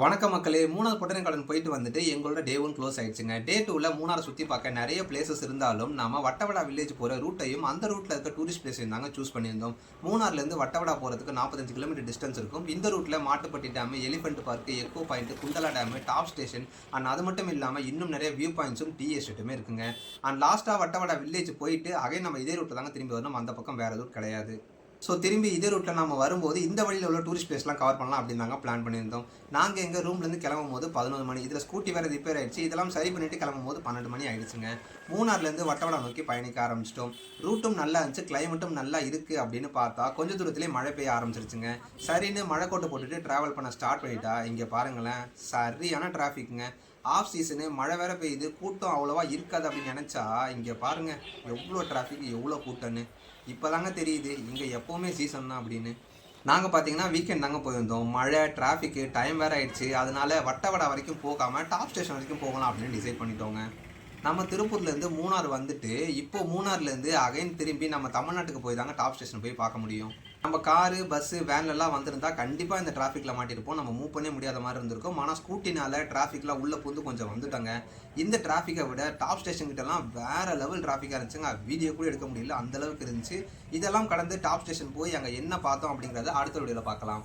வணக்கம் மக்களே! 3வது பொட்டானிக்கல் போயிட்டு வந்துட்டு எங்களோட டே 1 க்ளோஸ் ஆயிடுச்சுங்க. டே 2ல மூணார சுத்தி பார்க்க நெறைய பிளேஸஸ் இருந்தாலும், நாம வட்டவடா வில்லேஜ் போற ரூட்டையும், அந்த ரூட்ல இருக்க டூரிஸ்ட் பிளேஸையும் தாங்க சூஸ் பண்ணியிருந்தோம். மூணார்லேருந்து வட்டவடா போறதுக்கு 45 கிலோமீட்டர் டிஸ்டன்ஸ் இருக்கும். இந்த ரூட்ல Mattupatti dam, elephant park, echo point, Kundala dam, top station and அது மட்டும் இல்லாம இன்னும் நெறைய வியூ பாயிண்ட்ஸும், டீ எஸ்டேட்டுமே இருக்குங்க. அண்ட் லாஸ்ட்டா வட்டவடா வில்லேஜ் போயிட்டு அகைன் நம்ம இதே ரூட்ல தாங்க திரும்பி வரணும். அந்த பக்கம் வேற ரூட் கிடையாது. ஸோ திரும்பி இதே ரூட்ல நம்ம வரும்போது, இந்த வழியில உள்ள டூரிஸ்ட் பிளேஸ்லாம் கவர் பண்ணலாம் அப்படின்னு தாங்க பிளான் பண்ணியிருந்தோம். நாங்க எங்க ரூம்லேருந்து கிளம்பும்போது 11 மணி. இதில ஸ்கூட்டி வேற ரிப்பேர் ஆயிடுச்சு. இதெல்லாம் சரி பண்ணிட்டு கிளம்பும்போது 12 மணி ஆயிடுச்சுங்க. மூணார்லேருந்து வட்டவடா நோக்கி பயணிக்க ஆரம்பிச்சிட்டோம். ரூட்டும் நல்லா இருந்துச்சு, கிளைமேட்டும் நல்லா இருக்கு அப்படின்னு பார்த்தா, கொஞ்ச தூரத்திலேயே மழை பெய்ய ஆரம்பிச்சிருச்சுங்க. சரின்னு மழை கோட்டு போட்டுட்டு டிராவல் பண்ண ஸ்டார்ட் பண்ணிட்டா, இங்க பாருங்களேன் சரியான டிராஃபிக்ங்க. ஆஃப் சீசனு மழை வேற பெய்யுது. கூட்டம் அவ்வளவா இருக்காது அப்படின்னு நெனச்சா, இங்க பாருங்க எவ்ளோ டிராஃபிக், எவ்ளோ கூட்டம்னு. இப்பதாங்க தெரியுது இங்க எப்பவுமே சீசன் தான் அப்படின்னு. நாங்க பார்த்தீங்கன்னா, வீக்கெண்ட் தாங்க போயிருந்தோம். மழை, டிராஃபிக்கு, டைம் வேற ஆயிடுச்சு. அதனால வட்டவடா வரைக்கும் போகாம, டாப் ஸ்டேஷன் வரைக்கும் போகலாம் அப்படின்னு டிசைட் பண்ணிட்டோங்க. நம்ம திருப்பூர்லேருந்து மூணார் வந்துட்டு, இப்போ மூணார்லேருந்து அகைன் திரும்பி நம்ம தமிழ்நாட்டுக்கு போய் தாங்க டாப் ஸ்டேஷன் போய் பார்க்க முடியும். நம்ம காரு, பஸ்ஸு, வேன்லலாம் வந்திருந்தா கண்டிப்பா இந்த டிராஃபிக்ல மாட்டியிருப்போம். நம்ம மூவ் பண்ணவே முடியாத மாரி இருந்திருக்கும். ஆனா ஸ்கூட்டினால டிராஃபிக்ல உள்ள புகுந்து கொஞ்சம் வந்துட்டோங்க. இந்த டிராஃபிக்க விட டாப் ஸ்டேஷன் கிட்டலாம் வேற லெவல் டிராஃபிக்கா இருந்துச்சுங்க. வீடியோ கூட எடுக்க முடியல. அந்த அளவுக்கு இருந்துச்சு. இதெல்லாம் கடந்து டாப் ஸ்டேஷன் போய் அங்க என்ன பார்த்தோம் அப்படிங்கிறத அடுத்த வீடியோல பார்க்கலாம்.